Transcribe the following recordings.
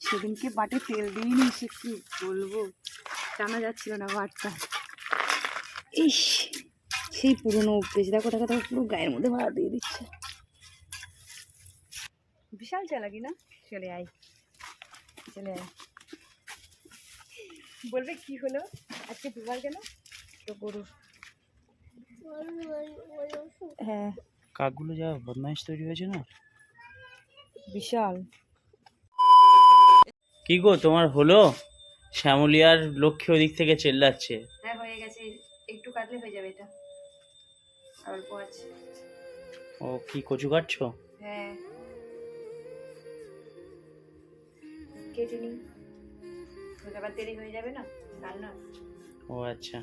সেদিনকে বাটে তেল দিইনি, সে কি বলবো, টানা যাচ্ছিল না বাটটা। ইস, সেই পুরোনো অভ্যেস, দেখো দেখো দেখো, পুরো গায়ের মধ্যে ভাড়া দিয়ে দিচ্ছে। বিশাল চালাকি না? চলে আয়, চলে আয়। বলবে কি হলো আজকে দুবার কেন? তো গরুর, হ্যাঁ কাকগুলো যা বদমাইশ তৈরি হয়েছে না, বিশাল। কি গো তোমার হলো? শ্যামলী আর লক্ষ্মী ওদিক থেকে চেল্লাচ্ছে। হ্যাঁ হয়ে গেছে, একটু কাটলে হয়ে যাবে, এটা অল্প আছে। ও কি কচু কাটছো? হ্যাঁ কেটে নি, আবার দেরি হয়ে যাবে না রান্না। ও আচ্ছা,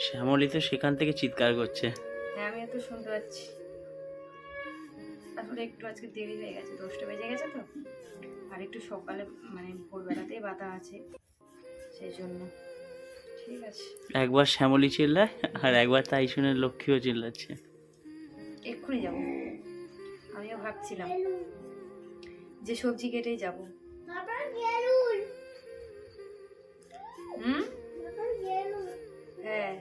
শ্যামলী তো সেখান থেকে চিৎকার করছে। হ্যাঁ আমি তো শুনতে পাচ্ছি, আসলে একটু আজকে দেরি হয়ে গেছে, 10টা বেজে গেছে তো, আর একটু সকালে মানে ভোরবেলাতেই বাতা আছে, সেই জন্য। ঠিক আছে, একবার শ্যামলী চিল্লায় আর একবার তাই শুনে লক্ষ্মীও চিল্লাচ্ছে। এক্ষুনি যাবো, আমিও ভাবছিলাম যে সবজি কেটেই যাবো। হ্যাঁ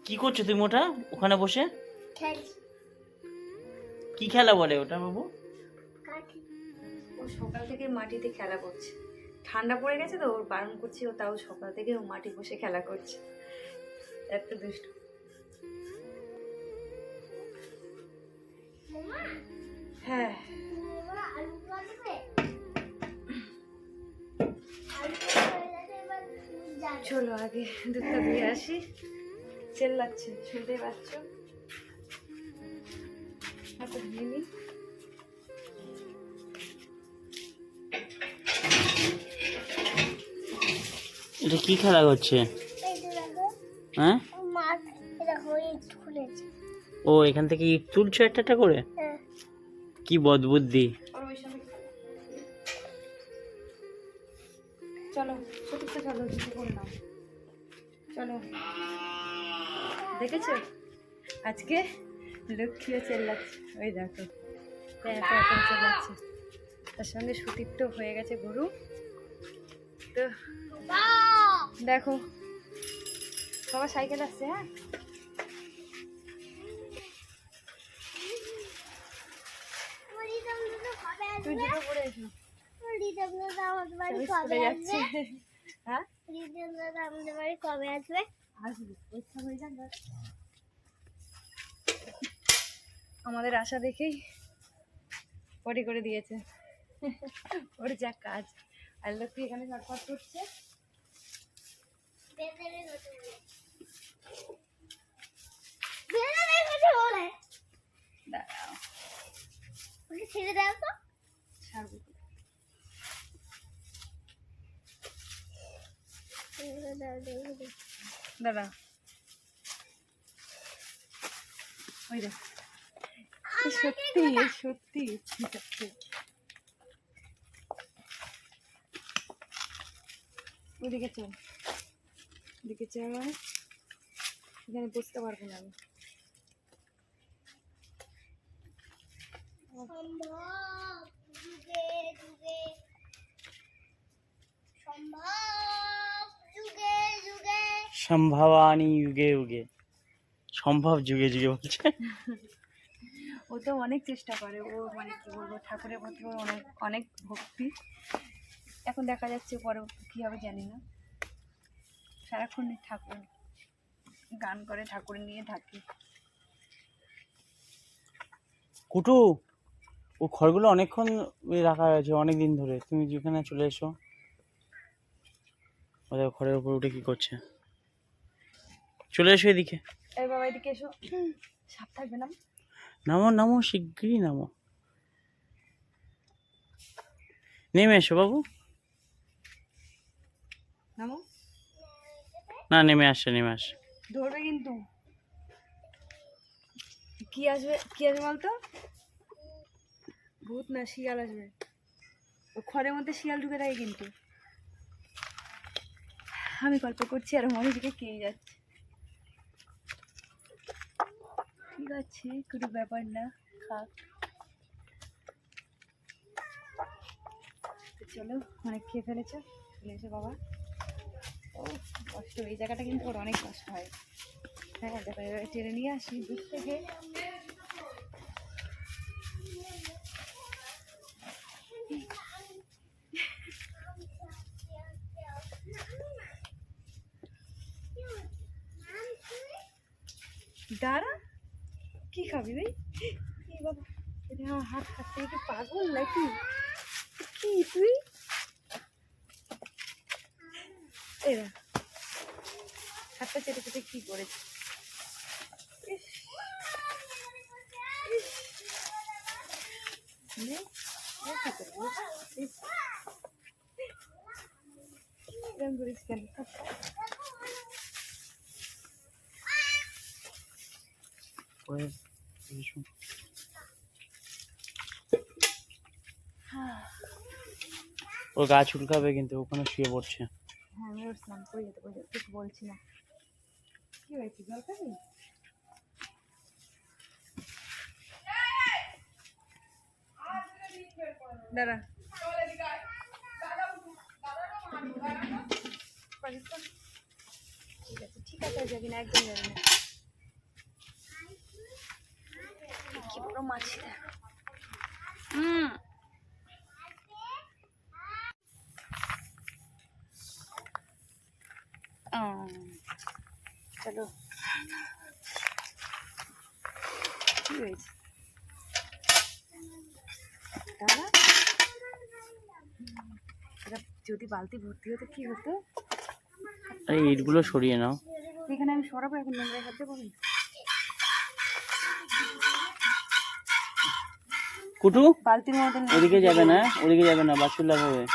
কি করছো তুমি ওটা ওখানে বসে? কি খেলা বলে ওটা বাবু? ও সকাল থেকে মাটিতে খেলা করছে, ঠান্ডা পড়ে গেছে তো, ওর বারণ করছি, ও তাও সকাল থেকে ও মাটি বসে খেলা করছে, এত দুষ্ট। হ্যাঁ চলো আগে দুধটা দিয়ে আসি, চেল্লাচ্ছে শুনতেই পাচ্ছ। হাতে ধুয়ে নি। এটা কি খেলা করছে? হ্যাঁ ও এখান থেকে ইট তুলছো একটা একটা করে? কি বদবুদ্ধি। চলো সত্যি চলো, কিছু করে নাও, চলো। দেখেছো আজকে লক্ষ্মীও চেল্লাচ্ছে, ওই দেখো চেল্লাচ্ছে, তার সঙ্গে সুতীর্থ হয়ে গেছে গরু। তো দেখো বাবা সাইকেল আসছে। হ্যাঁ তুই জুতো পরে এসো, যাচ্ছে। হ্যাঁ আমাদের বাড়ি কবে আসবে? আসবে, পরীক্ষা হয়ে যাক। আমাদের আশা দেখেই পটি করে দিয়েছে, ওর যা কাজ। আর লক্ষ্মী এখানে ছটফট করছে। দাঁড়াও ছেড়ে দাও তো, ছাড়বো, দাঁড়া, ওই দেখ, সত্যি সত্যি ঠিক আছে। ওদিকে চল, ওদিকে চল, এখানে বসতে পারবো না আমি। সম্ভবানি যুগে যুগে, সম্ভব যুগে যুগে বলছে। ও তো অনেক চেষ্টা করে, ও মানে কি বলবো, ঠাকুরের প্রতি ওর অনেক অনেক ভক্তি। এখন দেখা যাচ্ছে পরে কী হবে জানি না, সারাক্ষণ ঠাকুর গান করে, ঠাকুর নিয়ে থাকি। কুটু ও খড়গুলো অনেকক্ষণ রাখা হয়েছে, অনেক দিন ধরে, তুমি যেখানে চলে এসো। ওদের খড়ের উপর উঠে কি করছে? চলে এসো এদিকে। এই বাবা এদিকে এসো, সাপ থাকবে না। নামো নামো, শিগগিরই নামো, নেমে এসো বাবু। নামো, না নেমে আসছে, নেমে আসছে। ধরবে কিন্তু। কি আসবে, কি আসবে বলতো? ভূত না শিয়াল আসবে, ও খড়ের মধ্যে শিয়াল ঢুকে থাকে কিন্তু। আমি গল্প করছি আর মনে দিকে কে যাচ্ছে। ঠিক আছে কোনো ব্যাপার না, খাক। চলো, অনেক খেয়ে ফেলেছো, চলে এসো বাবা। ও কষ্ট, এই জায়গাটা কিন্তু ওর অনেক কষ্ট হয়। হ্যাঁ দেখো, এবার টেনে নিয়ে আসি দূর থেকে। দাঁড়া, কি খাবি ভাই? কি বাবা, এটা আমার হাত কাটতে কি পাগল নাকি? কি তুই? এরা হাতটা চেটে চেটে কি করেছিস? ইস, ইস, নে, আর কি করবো? ইস, এরম করিস কেন? ওই কিছু ও গা চুলকাবে কিন্তু, ওখানে শুয়ে পড়ছে। হ্যাঁ আমি ওর স্নান করে যেতে বলছি, কিছু বলছি না। কি হয়েছে, জল খাবি? দাঁড়া, ঠিক আছে ঠিক আছে, যাবি না, একদম যাবি না। কি বড় মাছি দেখ। চলো, কি হয়েছে দাদা? এটা যদি বালতি ভর্তি হতো কি হতো? আরে ইটগুলো সরিয়ে নাও। এখানে আমি সরাবো, এখন নোংরা হাত দেবো না। কুটু বালতির মধ্যে ওদিকে যাবে না, ওদিকে যাবে না, বাছুর লাভ হবে।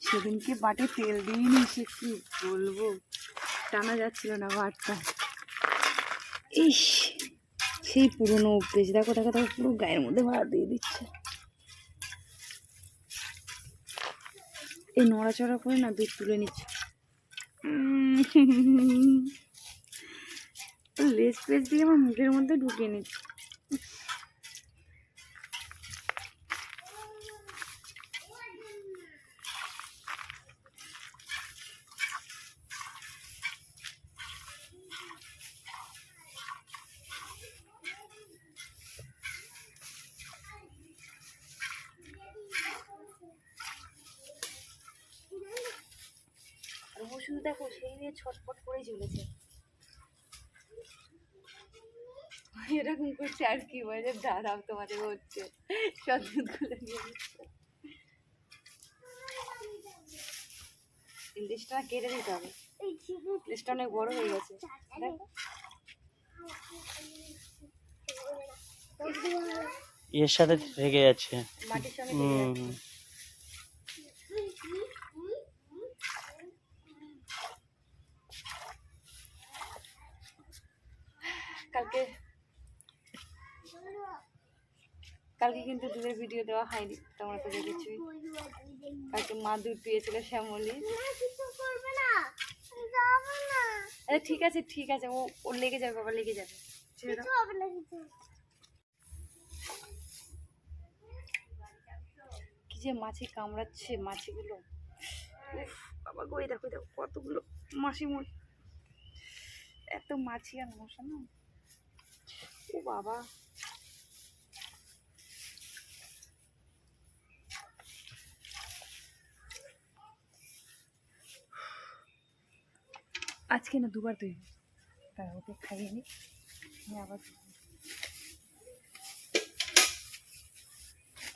সেদিনকে বাটে তেল দিইনি, সে কি বলবো, টানা যাচ্ছিল না বাটটা। ইস, সেই পুরোনো অভ্যেস, দেখো দেখো দেখো, পুরো গায়ের মধ্যে ভাড়া দিয়ে দিচ্ছে। এই নড়াচড়া করে না দুধ তুলে নিচ্ছে। লেজ পেজ দিয়ে আমার মুখের মধ্যে ঢুকিয়ে নিচ্ছে। আর ও শুধু দেখো সেই নিয়ে ছটফট করেই চলেছে। এরকম করছে আর কি বলে, দাঁড়াও তোমাদের হচ্ছে, সব দুধগুলো নিয়ে নিচ্ছে। লেজটা কেটে দিতে হবে, লেজটা অনেক বড় হয়ে গেছে দেখো। এর সাথে থেকে যাচ্ছে। মাটির সঙ্গে লেগে যাচ্ছে। কালকে কালকে কিন্তু দুধের ভিডিও দেওয়া হয়নি, তোমরা তো দেখেছই। কালকে মা দুধ দিয়েছিল শ্যামলি। আরে ঠিক আছে ঠিক আছে, ও ওর লেগে যাবে বাবা, লেগে যাবে, ছেড়ে দাও। কি যে মাছি কামড়াচ্ছে, মাছিগুলো, উফ বাবা গো, এই দেখো দেখো কতগুলো মাছি, এত মাছি আর মশা না, ও বাবা। আজকে না দুবার তুই, তারা ওকে খাইয়ে নি, আমি আবার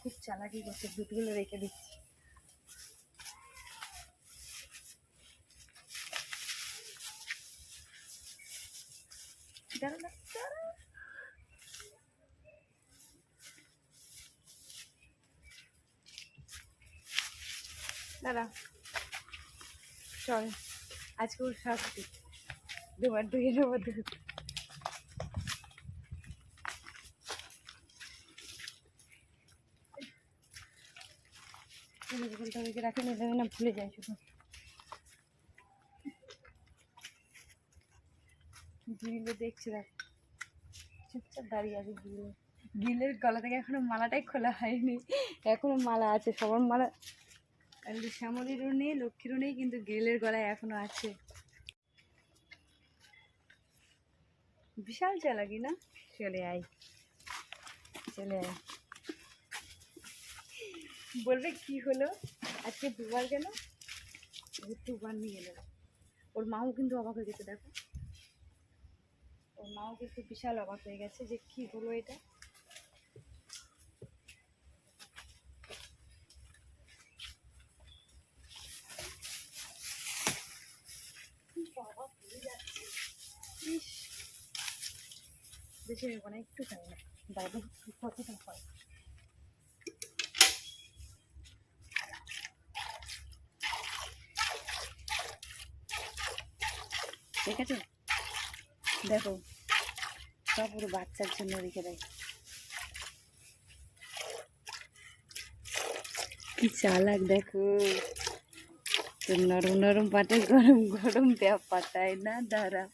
খুব চালাকি করছে, দুধগুলো রেখে দিচ্ছি। দাঁড়া দাঁড়া, দাঁড়া, চল আজকে ওর শাস্তি, দুবার ধুয়ে নেবো দুধ। রাখে না, ভুলে যাই শুধু। দিলে দেখছি দেখ, চুপচাপ দাঁড়িয়ে আছে দিলে। গিলের গলা থেকে এখনো মালাটাই খোলা হয়নি, এখনো মালা আছে সবার মালা। আর শ্যামলিরও নেই, লক্ষ্মীরও নেই, কিন্তু গিলের গলায় এখনো আছে। বিশাল চালাকি না? চলে আয়, চলে আয়। বলবে কি হলো আজকে দুবার গেল, দুবার নিয়ে এলো। ওর মাও কিন্তু অবাক হয়ে গেছে, দেখো ওর মাও কিন্তু বিশাল অবাক হয়ে গেছে যে কি হলো এটা। বাবা ভুলে যাচ্ছে, ইস বেশি নেবো না, একটু খাই না, দাদু কতটা হয়। ঠিক আছে, দেখো সব পুরো বাচ্চার জন্য রেখে দেয়। কি চালাক দেখো, তো নরম নরম পাতে গরম গরম দেওয়া পাতায় না, দাঁড়া।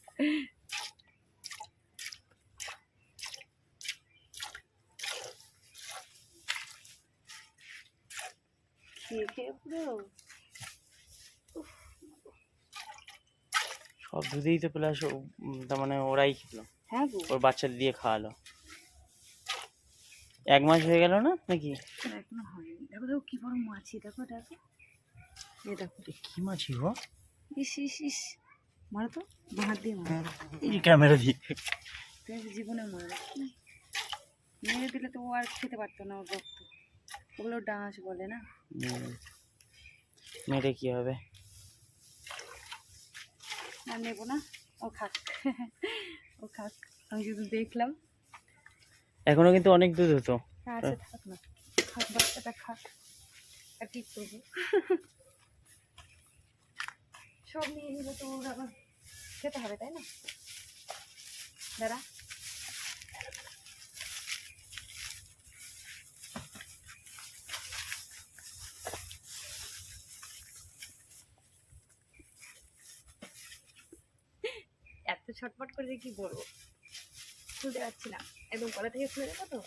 খেয়ে খেয়ে পুরো সব দুধেই তো প্লাস তার মানে ওরাই খেলো, হ্যাঁ গো, ওর বাচ্চাদের দিয়ে খাওয়ালো। 1 মাস হয়ে গেল না নাকি? এখনো হয়নি। দেখো দেখো কি বড় মাছি, দেখো দেখো, এ দেখো কি মাছি গো? ইস ইস ইস, মারো তো, বাঁ দিয়ে মারো, এই ক্যামেরা দিয়ে তুমি জীবনে মারো। মেরে দিলে তো ও আর খেতে পারতো না, ওর রক্ত, ওগুলো ডাঁশ বলে না। মেরে কি হবে? আর নেবো না, ও খাক ও খাক, আমি শুধু দেখলাম। এখনো কিন্তু অনেক দুধ হতো। আচ্ছা থাক না, খাক বাচ্চাটা খাক, আর কি করবো। সব নিয়ে নিলে তো ওর আবার খেতে হবে, তাই না? দাঁড়া, এত ছটফট করে যে কি বলবো, খুলতে পারছি না, একদম গলা থেকে খুলে দেবো তো।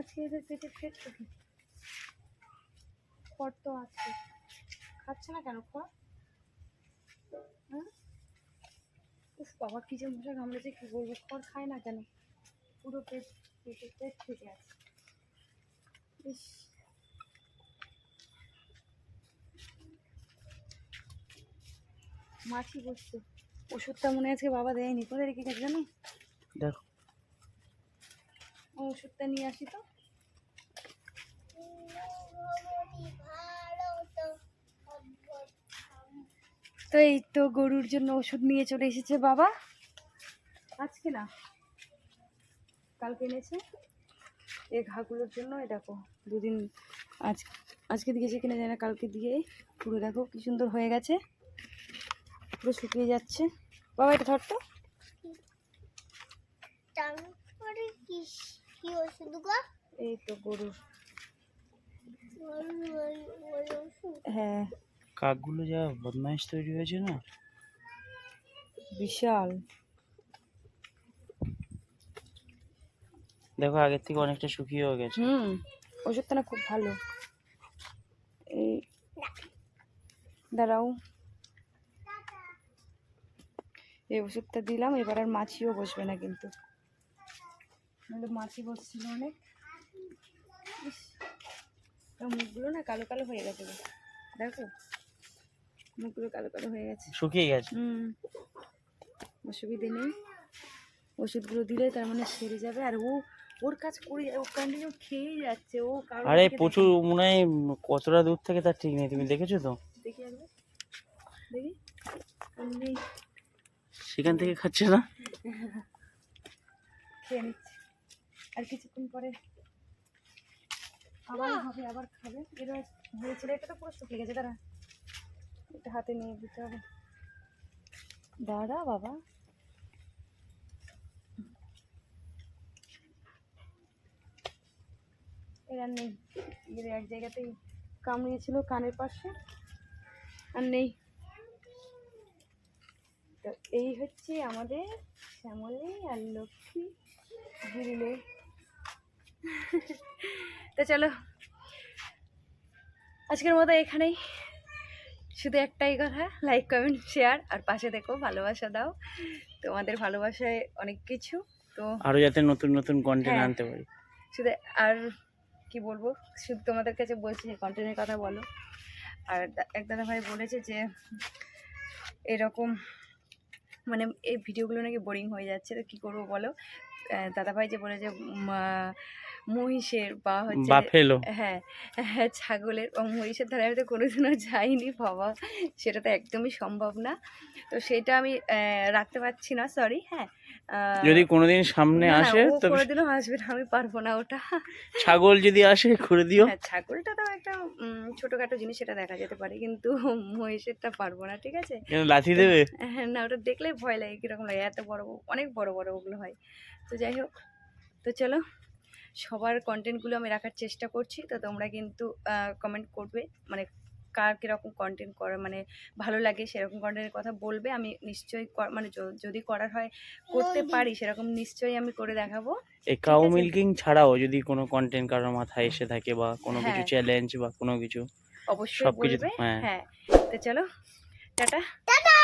আজকে এদের পেটে ফেটছে কি? খড় তো আছে, খাচ্ছে না কেন খড়? হ্যাঁ, উফ বাবা কি যে মশা কামড়েছে, কি বলবো, খড় খায় না কেন? পুরো পেট, পেটে পেট থেকে আছে। ইস, মাছি বসছে। ওষুধটা মনে আছে বাবা দেয়নি, কোথায় রেখে গেছে জানো? দেখো ও ওষুধটা নিয়ে আসি তো। তো এই তো গরুর জন্য ওষুধ নিয়ে চলে এসেছে বাবা, আজকে না কালকে এনেছে। এই ঘাগুলোর জন্য এই দেখো 2 দিন, আজকে দিয়েছে কিনা জানি না, কালকে দিয়ে পুরো দেখো কি সুন্দর হয়ে গেছে, পুরো শুকিয়ে যাচ্ছে। বাবা এটা ধর তো, তারপরে কি কি ওষুধ গো? এই তো গরুর, ওই ওষুধ? হ্যাঁ কাকগুলো যা বদমাইশ তৈরি হয়েছে না, বিশাল। দেখো আগের থেকে অনেকটা শুকিয়েও গেছে। ওষুধটা না খুব ভালো। এই দাঁড়াও, এই ওষুধটা দিলাম, এবার আর মাছিও বসবে না কিন্তু, নাহলে মাছি বসছিল অনেক। ইস, ওর মুখগুলো না কালো কালো হয়ে গেছে গো। দেখো মুখগুলো কালো কালো হয়ে গেছে। শুকিয়ে গেছে। অসুবিধে নেই, ওষুধগুলো দিলে তার মানে সেরে যাবে। আর ও ওর কাজ করে, ও কন্টিনিউ খেয়েই যাচ্ছে, ও কারো আরে দিকে প্রচুর মনে হয় কতটা দূর থেকে তার ঠিক নেই, তুমি দেখেছো তো? দেখি একবার, দেখি আমি সেখান থেকে খাচ্ছে না। খেয়ে নিচ্ছি, আর কিছুক্ষণ পরে আবার হবে, আবার খাবে। এরা হয়েছিল, এটা তো পুরো শুকিয়ে গেছে, দাঁড়া এটা হাতে নিয়ে দিতে হবে। দাঁড়া বাবা, এরা নেই, এর এক জায়গাতেই কামড়িয়েছিল কানের পাশে, আর নেই। তো এই হচ্ছে আমাদের শ্যামলী আর লক্ষ্মী গিরিলে। তো চলো আজকের মতো এখানেই, শুধু একটাই কথা, লাইক কমেন্ট শেয়ার আর পাশে দেখো, ভালোবাসা দাও। তোমাদের ভালোবাসায় অনেক কিছু। তো আরো যাতে নতুন নতুন কন্টেন্ট হ্যাঁ। আনতে পারি। শুধু আর কি বলবো, শুধু তোমাদের কাছে বলছি যে কন্টেন্টের কথা বলো। আর এক দাদা ভাই বলেছে যে এরকম মানে এই ভিডিওগুলো নাকি বোরিং হয়ে যাচ্ছে, তো কী করবো বলো। দাদা ভাই যে বলে যে মহিষের বা হচ্ছে বাফেলো। হ্যাঁ হ্যাঁ ছাগলের বা মহিষের ধারে আমি তো কোনোদিনও যাইনি বাবা, সেটা তো একদমই সম্ভব না। তো সেটা আমি রাখতে পারছি না, সরি। হ্যাঁ যদি কোনোদিন সামনে না, না, আসে ও তবে কোনোদিনও আসবে না, আমি পারবো না ওটা। ছাগল যদি আসে করে দিও। হ্যাঁ ছাগলটা তো একটা ছোটোখাটো জিনিস, সেটা দেখা যেতে পারে, কিন্তু মহিষেরটা পারবো না, ঠিক আছে। কেন লাথি দেবে? হ্যাঁ না, ওটা দেখলেই ভয় লাগে, কীরকম লাগে, এত বড় অনেক বড় বড় ওগুলো হয়। তো যাই হোক, তো চলো সবার কন্টেন্টগুলো আমি রাখার চেষ্টা করছি। তো তোমরা কিন্তু কমেন্ট করবে, মানে কার কীরকম কন্টেন্ট করা মানে ভালো লাগে, সেরকম কন্টেন্টের কথা বলবে। আমি নিশ্চয়ই মানে যদি করার হয়, করতে পারি, সেরকম নিশ্চয়ই আমি করে দেখাবো। এই কাউ মিল্কিং ছাড়াও যদি কোনো কন্টেন্ট কারোর মাথায় এসে থাকে বা কোনো কিছু হ্যাঁ। চ্যালেঞ্জ বা কোনো কিছু অবশ্যই সবকিছু বলবে। হ্যাঁ। হ্যাঁ তো চলো, টাটা। টাটা।